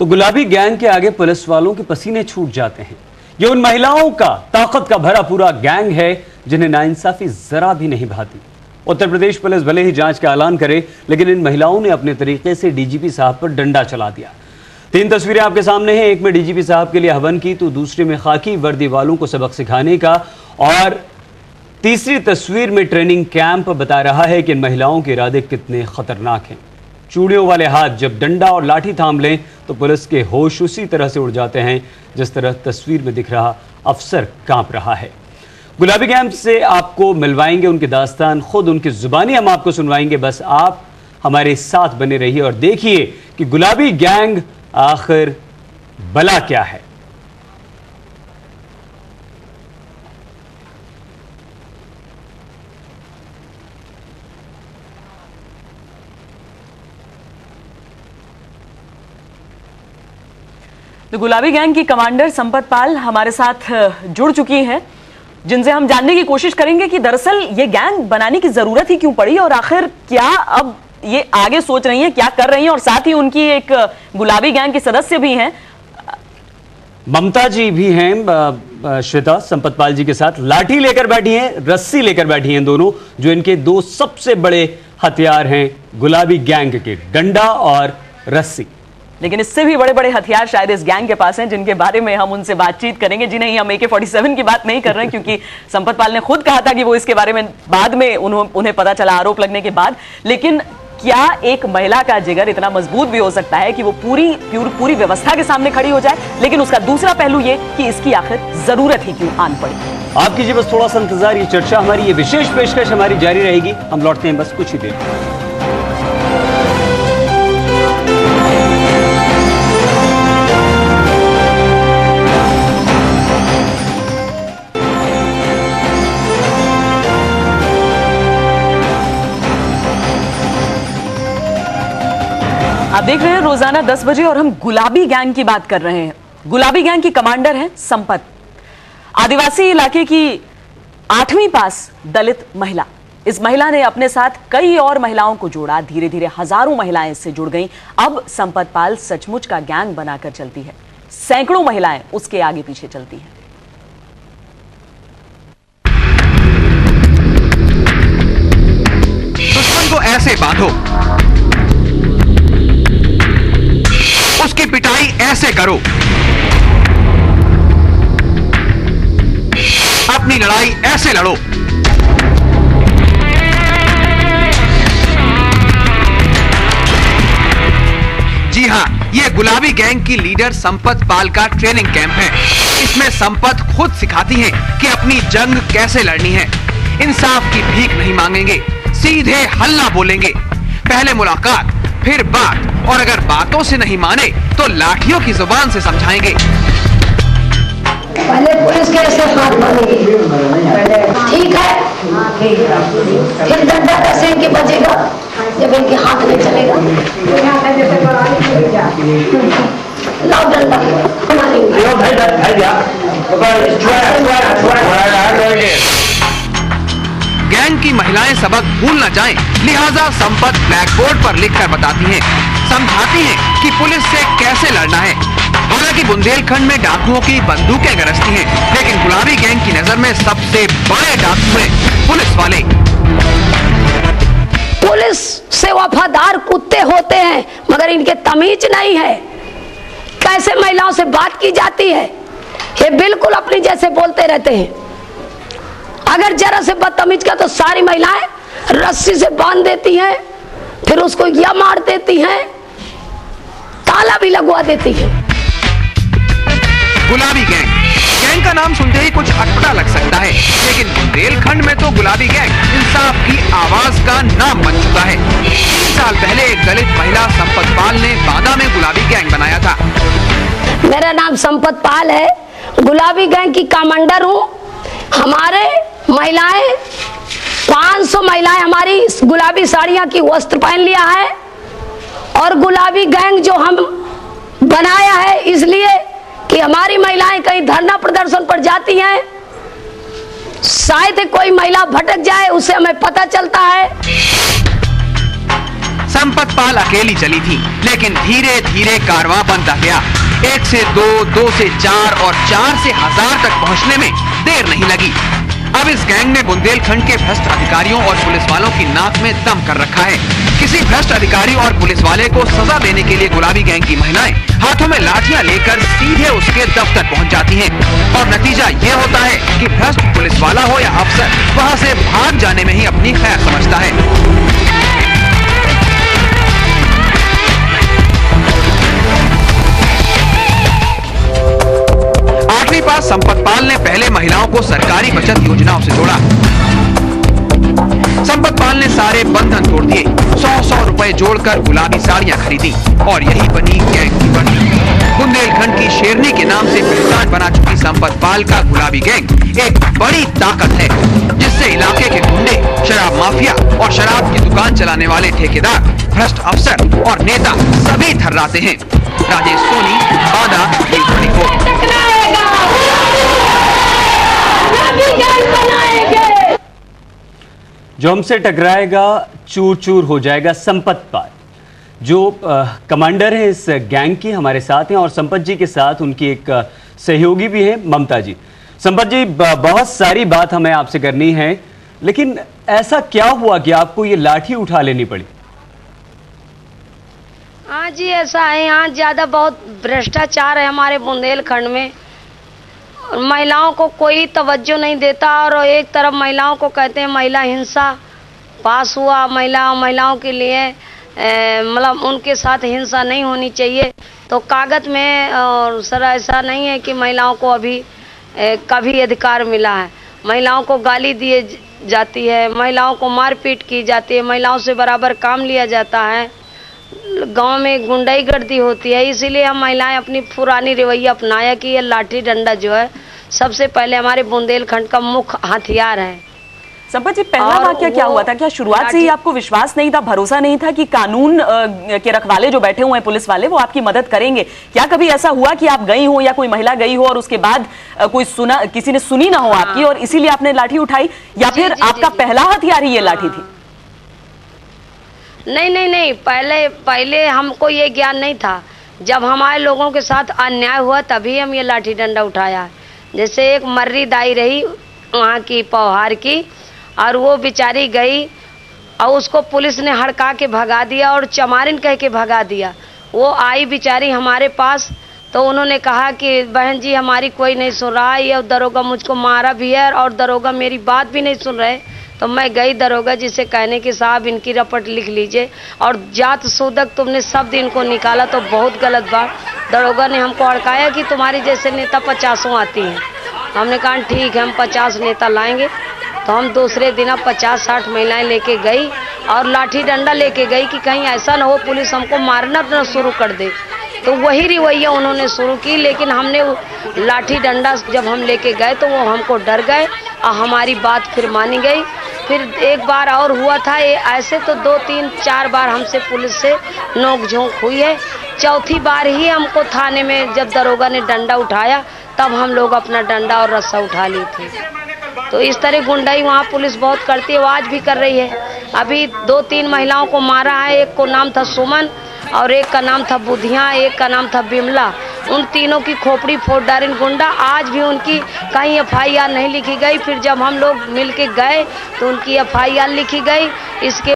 तो गुलाबी गैंग के आगे पुलिस वालों के पसीने छूट जाते हैं। ये उन महिलाओं का ताकत का भरा पूरा गैंग है जिन्हें नाइंसाफी जरा भी नहीं भाती। उत्तर प्रदेश पुलिस भले ही जांच का ऐलान करे, लेकिन इन महिलाओं ने अपने तरीके से डीजीपी साहब पर डंडा चला दिया। 3 तस्वीरें आपके सामने हैं। एक में डीजीपी साहब के लिए हवन की, तो दूसरे में खाकी वर्दी वालों को सबक सिखाने का, और तीसरी तस्वीर में ट्रेनिंग कैंप बता रहा है कि इन महिलाओं के इरादे कितने खतरनाक हैं। चूड़ियों वाले हाथ जब डंडा और लाठी थाम लें तो पुलिस के होश उसी तरह से उड़ जाते हैं जिस तरह तस्वीर में दिख रहा अफसर कांप रहा है। गुलाबी गैंग से आपको मिलवाएंगे उनकी दास्तान, खुद उनकी जुबानी हम आपको सुनवाएंगे। बस आप हमारे साथ बने रहिए और देखिए कि गुलाबी गैंग आखिर भला क्या है। तो गुलाबी गैंग की कमांडर संपत पाल हमारे साथ जुड़ चुकी हैं, जिनसे हम जानने की कोशिश करेंगे कि दरअसल ये गैंग बनाने की जरूरत ही क्यों पड़ी और आखिर क्या अब ये आगे सोच रही हैं, क्या कर रही हैं। और साथ ही उनकी एक गुलाबी गैंग के सदस्य भी हैं, ममता जी भी हैं श्वेता संपत पाल जी के साथ। लाठी लेकर बैठी हैं, रस्सी लेकर बैठी हैं दोनों, जो इनके 2 सबसे बड़े हथियार हैं गुलाबी गैंग के, डंडा और रस्सी। लेकिन इससे भी बड़े बड़े हथियार शायद इस गैंग के पास हैं, जिनके बारे में हम उनसे बातचीत करेंगे। जी नहीं, हम AK-47 की बात नहीं कर रहे हैं, क्योंकि संपत पाल ने खुद कहा था कि वो इसके बारे में बाद में उन्हें पता चला आरोप लगने के बाद। लेकिन क्या एक महिला का जिगर इतना मजबूत भी हो सकता है कि वो पूरी व्यवस्था के सामने खड़ी हो जाए? लेकिन उसका दूसरा पहलू ये कि इसकी आखिर जरूरत ही क्यों आन पड़ी। आप कीजिए बस थोड़ा सा इंतजार, ये चर्चा हमारी, ये विशेष पेशकश हमारी जारी रहेगी। हम लौटते हैं बस कुछ ही देर। आप देख रहे हैं रोजाना 10 बजे और हम गुलाबी गैंग की बात कर रहे हैं। गुलाबी गैंग की कमांडर हैं संपत, आदिवासी इलाके की 8वीं पास दलित महिला। इस महिला ने अपने साथ कई और महिलाओं को जोड़ा, धीरे धीरे हजारों महिलाएं इससे जुड़ गईं। अब संपत पाल सचमुच का गैंग बनाकर चलती है, सैकड़ों महिलाएं उसके आगे पीछे चलती हैं। दुश्मन को ऐसे बांधो, उसकी पिटाई ऐसे करो, अपनी लड़ाई ऐसे लड़ो। जी हां, ये गुलाबी गैंग की लीडर संपत पाल का ट्रेनिंग कैंप है। इसमें संपत खुद सिखाती हैं कि अपनी जंग कैसे लड़नी है। इंसाफ की भीख नहीं मांगेंगे, सीधे हल्ला बोलेंगे। पहले मुलाकात, फिर बात, और अगर बातों से नहीं माने तो लाठियों की जुबान से समझाएंगे। पहले पुलिस के ऐसे हाथ मारेंगे, ठीक है, फिर डंडा कैसे इनके बजेगा जब इनके हाथ में चलेगा। लाओ डंडा गैंग की महिलाएं सबक भूल न जाएं, लिहाजा संपत ब्लैक बोर्ड पर लिखकर बताती हैं, समझाती हैं कि पुलिस से कैसे लड़ना है। हालांकि बुंदेलखंड में डाकुओं की बंदूकें गरजती हैं, लेकिन गुलाबी गैंग की नजर में सबसे बड़े डाकू हैं पुलिस वाले। पुलिस से वफादार कुत्ते होते हैं, मगर इनके तमीज नहीं है। कैसे महिलाओं से बात की जाती है, ये बिल्कुल अपनी जैसे बोलते रहते हैं। अगर जरा से बदतमीज का तो सारी महिलाएं रस्सी से बांध देती हैं, फिर उसको या मार देती हैं, ताला भी लगवा देती हैं। गुलाबी गैंग का नाम सुनते ही कुछ अटपटा लग सकता है, लेकिन बुंदेलखंड में तो गुलाबी गैंग इंसाफ की आवाज का नाम बन चुका है। 3 साल पहले एक दलित महिला संपत पाल ने बांदा में गुलाबी गैंग बनाया था। मेरा नाम संपत पाल है, गुलाबी गैंग की कमांडर हूँ। हमारे महिलाएं 500 महिलाएं हमारी गुलाबी साड़ियां की वस्त्र पहन लिया है, और गुलाबी गैंग जो हम बनाया है इसलिए कि हमारी महिलाएं कहीं धरना प्रदर्शन पर जाती हैं, शायद कोई महिला भटक जाए, उससे हमें पता चलता है। संपत पाल अकेली चली थी, लेकिन धीरे धीरे कारवां बनता गया। 1 से 2, 2 से 4 और 4 से 1000 तक पहुंचने में देर नहीं लगी। अब इस गैंग ने बुंदेलखंड के भ्रष्ट अधिकारियों और पुलिस वालों की नाक में दम कर रखा है। किसी भ्रष्ट अधिकारी और पुलिस वाले को सजा देने के लिए गुलाबी गैंग की महिलाएं हाथों में लाठियां लेकर सीधे उसके दफ्तर पहुंच जाती हैं और नतीजा ये होता है कि भ्रष्ट पुलिस वाला हो या अफसर, वहां से भाग जाने में ही अपनी खैर समझता है। पास संपत पाल ने पहले महिलाओं को सरकारी बचत योजनाओं से जोड़ा। संपत पाल ने सारे बंधन तोड़ दिए, 100-100 रुपए जोड़कर गुलाबी साड़ियां खरीदी और यही बनी गैंग की बनी। बुंदेलखंड की शेरनी के नाम से पहचान बना चुकी संपत पाल का गुलाबी गैंग एक बड़ी ताकत है, जिससे इलाके के गुंडे, शराब माफिया और शराब की दुकान चलाने वाले ठेकेदार, भ्रष्ट अफसर और नेता सभी थर्राते हैं। राजेश सोनी, बांदा, जो हमसे टकराएगा चूर चूर हो जाएगा। संपत पाल जो कमांडर हैं इस गैंग की, हमारे साथ हैं और संपत जी के साथ उनकी एक सहयोगी भी है ममता जी। संपत जी, बहुत सारी बात हमें आपसे करनी है, लेकिन ऐसा क्या हुआ कि आपको ये लाठी उठा लेनी पड़ी? हाँ जी, ऐसा है, यहाँ ज्यादा बहुत भ्रष्टाचार है हमारे बुंदेलखंड में। महिलाओं को कोई तवज्जो नहीं देता और एक तरफ महिलाओं को कहते हैं महिला हिंसा पास हुआ, महिलाओं के लिए मतलब उनके साथ हिंसा नहीं होनी चाहिए। तो कागज में और सर ऐसा नहीं है कि महिलाओं को अभी कभी अधिकार मिला है। महिलाओं को गाली दी जाती है, महिलाओं को मारपीट की जाती है, महिलाओं से बराबर काम लिया जाता है, गांव में गुंडागर्दी होती है। इसीलिए हम महिलाएं अपनी पुरानी रवैया अपनाया कि ये लाठी डंडा जो है सबसे पहले हमारे बुंदेलखंड का मुख्य हथियार है। संपत जी, पहला वाकया क्या हुआ था? क्या शुरुआत से ही आपको विश्वास नहीं था, भरोसा नहीं था कि कानून के रखवाले जो बैठे हुए हैं पुलिस वाले, वो आपकी मदद करेंगे? क्या कभी ऐसा हुआ कि आप गई हो या कोई महिला गई हो और उसके बाद किसी ने सुनी ना हो आपकी और इसीलिए आपने लाठी उठाई, या फिर आपका पहला हथियार ही ये लाठी थी? नहीं, पहले हमको ये ज्ञान नहीं था। जब हमारे लोगों के साथ अन्याय हुआ तभी हम ये लाठी डंडा उठाया। जैसे एक मर्री दाई रही वहाँ की पौहार की, और वो बेचारी गई और उसको पुलिस ने हड़का के भगा दिया और चमारिन कह के भगा दिया। वो आई बेचारी हमारे पास, तो उन्होंने कहा कि बहन जी हमारी कोई नहीं सुन रहा है, ये दरोगा मुझको मारा भी है और दरोगा मेरी बात भी नहीं सुन रहे। तो मैं गई दरोगा जी से कहने कि साहब इनकी रपट लिख लीजिए और जात सूदक तुमने सब दिन को निकाला तो बहुत गलत बात। दरोगा ने हमको अड़काया कि तुम्हारी जैसे नेता 50 आती हैं। हमने कहा ठीक है, हम 50 नेता लाएंगे। तो हम दूसरे दिन 50-60 महिलाएं लेके गई और लाठी डंडा लेके गई कि कहीं ऐसा ना हो पुलिस हमको मारना न शुरू कर दे। तो वही रवैया उन्होंने शुरू की, लेकिन हमने लाठी डंडा जब हम लेके गए तो वो हमको डर गए और हमारी बात फिर मानी गई। फिर एक बार और हुआ था, ये ऐसे तो 2-3-4 बार हमसे पुलिस से नोक-झोंक हुई है। चौथी बार ही हमको थाने में जब दरोगा ने डंडा उठाया तब हम लोग अपना डंडा और रस्सा उठा ली थी। तो इस तरह गुंडाई वहाँ पुलिस बहुत करती है, वो आज भी कर रही है। अभी 2-3 महिलाओं को मारा है, एक को नाम था सुमन और एक का नाम था बुधिया, एक का नाम था बिमला। उन तीनों की खोपड़ी फोड़ डाली गुंडा। आज भी उनकी कहीं FIR नहीं लिखी गई। फिर जब हम लोग मिल के गए तो उनकी FIR लिखी गई। इसके